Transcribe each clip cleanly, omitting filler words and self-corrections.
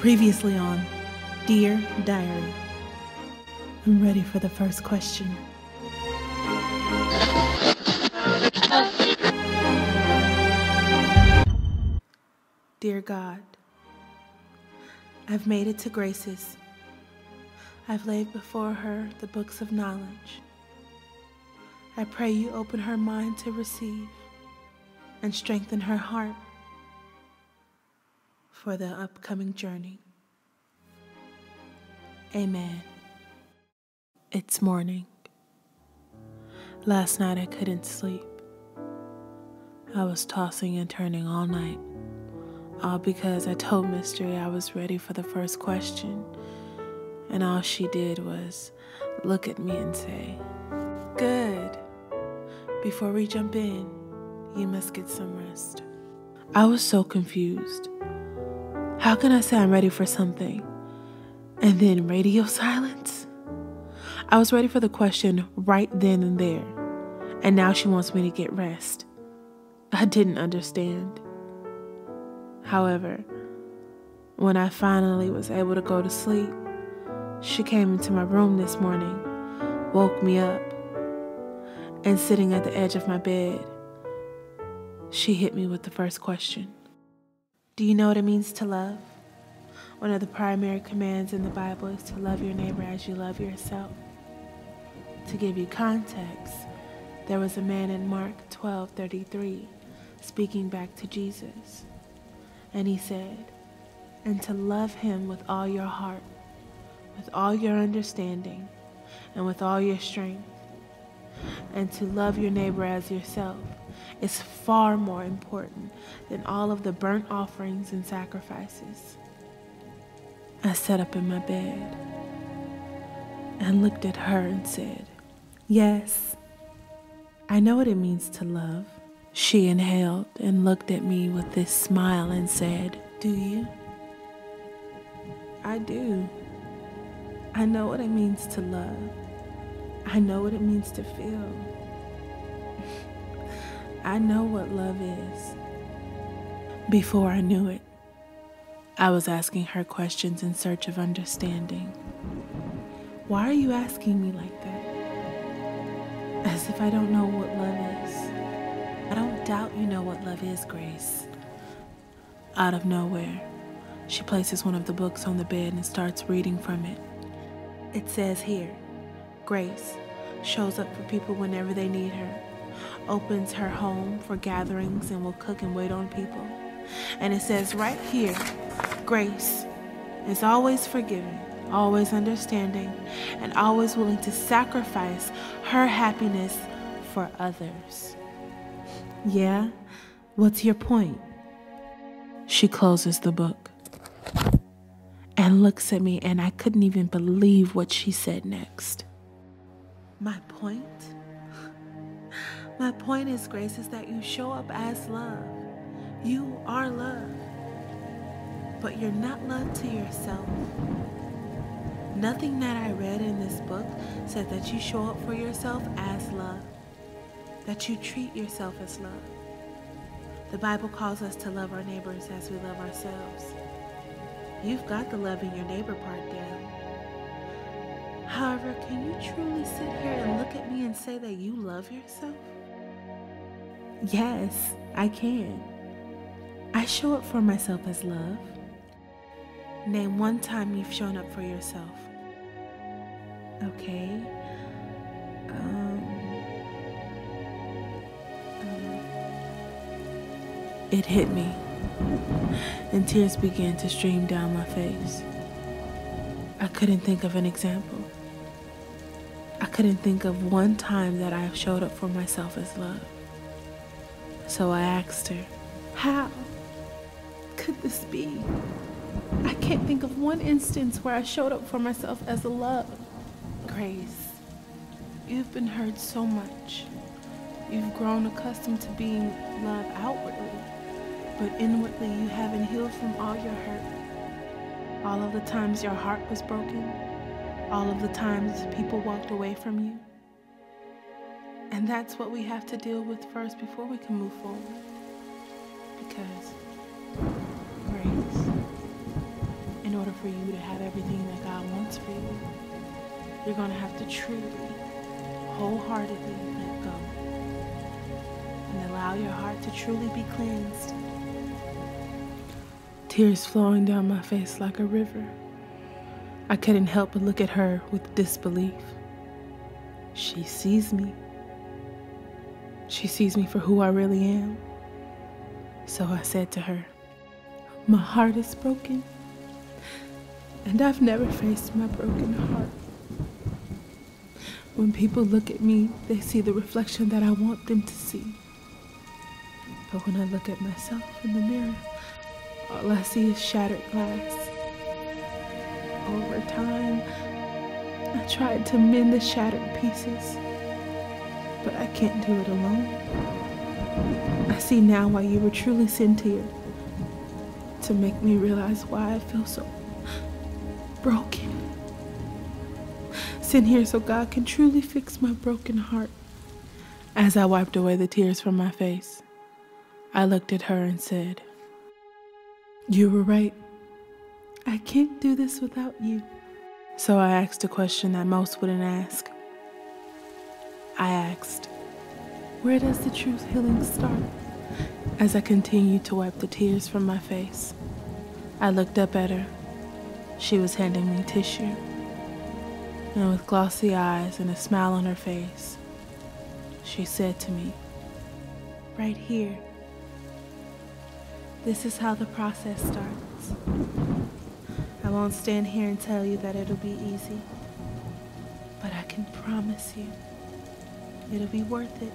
Previously on Dear Diary. I'm ready for the first question. Dear God, I've made it to Grace's. I've laid before her the books of knowledge. I pray you open her mind to receive and strengthen her heart for the upcoming journey. Amen. It's morning. Last night I couldn't sleep. I was tossing and turning all night, all because I told Mystery I was ready for the first question, and all she did was look at me and say, "Good. Before we jump in, you must get some rest." I was so confused. How can I say I'm ready for something and then radio silence? I was ready for the question right then and there, and now she wants me to get rest. I didn't understand. However, when I finally was able to go to sleep, she came into my room this morning, woke me up, and sitting at the edge of my bed, she hit me with the first question. Do you know what it means to love? One of the primary commands in the Bible is to love your neighbor as you love yourself. To give you context, there was a man in Mark 12:33 speaking back to Jesus. And he said, "And to love him with all your heart, with all your understanding, and with all your strength, and to love your neighbor as yourself is far more important than all of the burnt offerings and sacrifices." I sat up in my bed and looked at her and said, "Yes, I know what it means to love." She inhaled and looked at me with this smile and said, "Do you?" "I do. I know what it means to love. I know what it means to feel. I know what love is." Before I knew it, I was asking her questions in search of understanding. "Why are you asking me like that? As if I don't know what love is." "I don't doubt you know what love is, Grace." Out of nowhere, she places one of the books on the bed and starts reading from it. It says here, Grace shows up for people whenever they need her, opens her home for gatherings, and will cook and wait on people. And it says right here, Grace is always forgiving, always understanding, and always willing to sacrifice her happiness for others. Yeah? What's your point? She closes the book and looks at me, and I couldn't even believe what she said next. My point? My point is, Grace, is that you show up as love. You are love. But you're not love to yourself. Nothing that I read in this book said that you show up for yourself as love, that you treat yourself as love. The Bible calls us to love our neighbors as we love ourselves. You've got the loving your neighbor part down. However, can you truly sit here and look at me and say that you love yourself? Yes, I can. I show up for myself as love. Name one time you've shown up for yourself. Okay. It hit me, and tears began to stream down my face. I couldn't think of an example. I couldn't think of one time that I showed up for myself as love. So I asked her, how could this be? I can't think of one instance where I showed up for myself as a love. Grace, you've been hurt so much. You've grown accustomed to being love outwardly, but inwardly you haven't healed from all your hurt. All of the times your heart was broken, all of the times people walked away from you. And that's what we have to deal with first before we can move forward. Because, Grace, in order for you to have everything that God wants for you, you're going to have to truly, wholeheartedly let go and allow your heart to truly be cleansed. Tears flowing down my face like a river. I couldn't help but look at her with disbelief. She sees me. She sees me for who I really am. So I said to her, "My heart is broken, and I've never faced my broken heart. When people look at me, they see the reflection that I want them to see. But when I look at myself in the mirror, all I see is shattered glass. Over time, I tried to mend the shattered pieces, but I can't do it alone. I see now why you were truly sent here, to make me realize why I feel so broken. Sent here so God can truly fix my broken heart." As I wiped away the tears from my face, I looked at her and said, "You were right. I can't do this without you." So I asked a question that most wouldn't ask. I asked, "Where does the true healing start?" As I continued to wipe the tears from my face, I looked up at her. She was handing me tissue, and with glossy eyes and a smile on her face, she said to me, "Right here. This is how the process starts. I won't stand here and tell you that it'll be easy, but I can promise you it'll be worth it."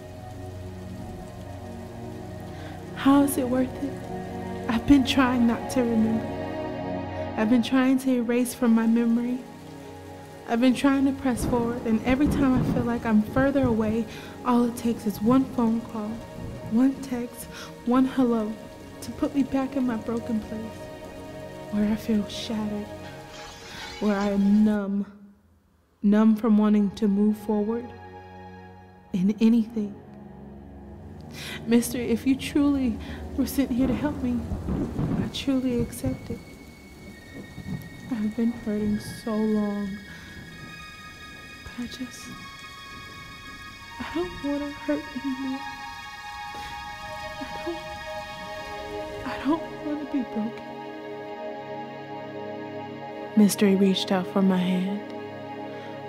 How is it worth it? I've been trying not to remember. I've been trying to erase from my memory. I've been trying to press forward, and every time I feel like I'm further away, all it takes is one phone call, one text, one hello to put me back in my broken place, where I feel shattered, where I am numb from wanting to move forward in anything. Mister, if you truly were sent here to help me, I truly accept it. I've been hurting so long, but I don't want to hurt anymore. I don't want to be broken. Mystery reached out for my hand,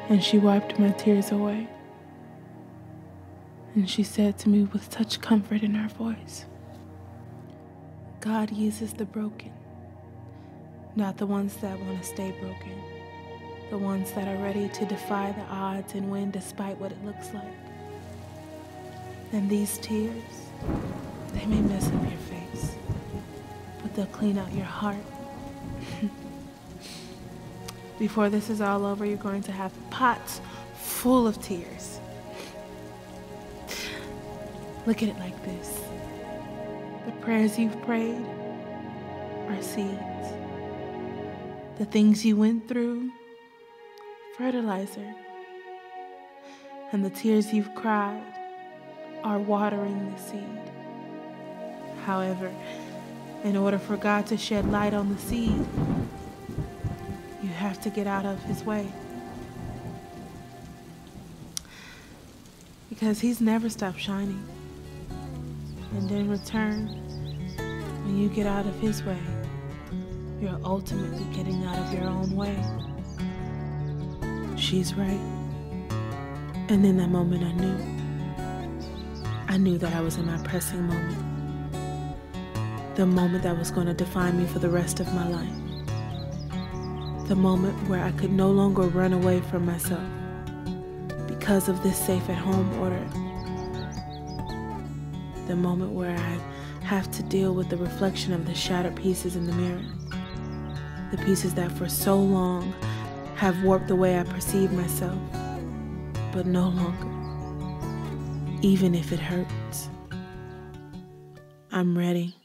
and she wiped my tears away. And she said to me with such comfort in her voice, "God uses the broken, not the ones that want to stay broken, the ones that are ready to defy the odds and win despite what it looks like. And these tears, they may mess up your face, but they'll clean out your heart. Before this is all over, you're going to have pots full of tears." Look at it like this. The prayers you've prayed are seeds. The things you went through, fertilizer. And the tears you've cried are watering the seed. However, in order for God to shed light on the seed, you have to get out of His way. Because He's never stopped shining. And in return, when you get out of His way, you're ultimately getting out of your own way. She's right. And in that moment I knew that I was in my pressing moment. The moment that was going to define me for the rest of my life. The moment where I could no longer run away from myself because of this safe at home order. The moment where I have to deal with the reflection of the shattered pieces in the mirror. The pieces that for so long have warped the way I perceive myself, but no longer, even if it hurts. I'm ready.